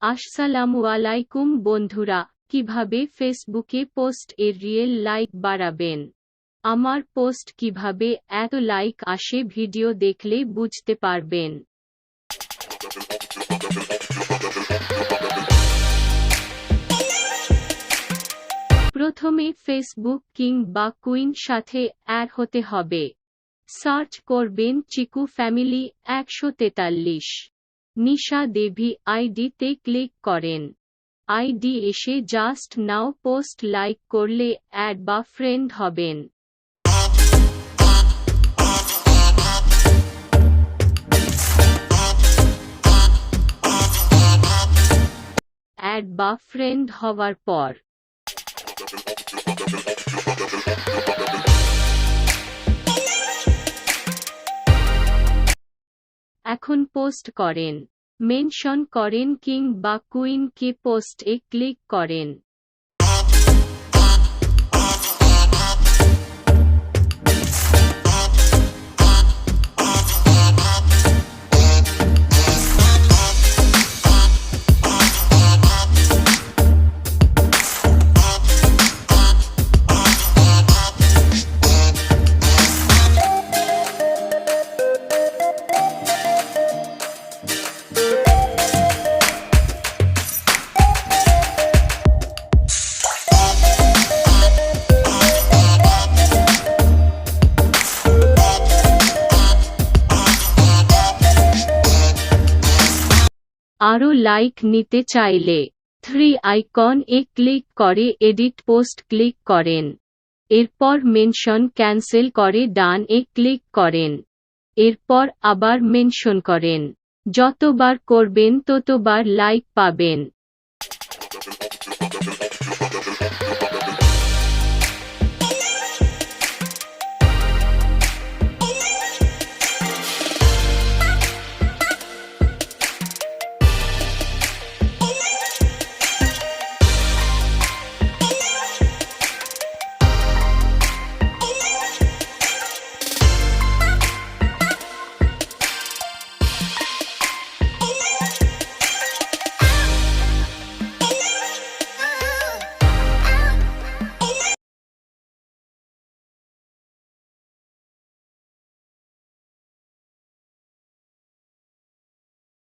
আসসালামু আলাইকুম বন্ধুরা, কিভাবে ফেসবুকে পোস্ট এর রিয়েল লাইক বাড়াবেন। আমার পোস্ট কিভাবে এত লাইক আসে ভিডিও দেখলে বুঝতে পারবেন। প্রথমে ফেসবুক কিং বা কুইন সাথে অ্যাড হতে হবে। সার্চ করবেন চিকু ফ্যামিলি 143। নিশা দেবী আইডিতে ক্লিক করেন। আইডি এসে জাস্ট নাও পোস্ট লাইক করলে অ্যাড বা ফ্রেন্ড হবেন। অ্যাড বা ফ্রেন্ড হওয়ার পর এখন পোস্ট করেন, মেনশন করেন কিং বা কুইন কে, পোস্ট এ ক্লিক করেন। আরও লাইক নিতে চাইলে 3 আইকন এ ক্লিক করে এডিট পোস্ট ক্লিক করেন। এরপর মেনশন ক্যান্সেল করে ডান এ ক্লিক করেন। এরপর আবার মেনশন করেন। যতবার করবেন ততবার লাইক পাবেন।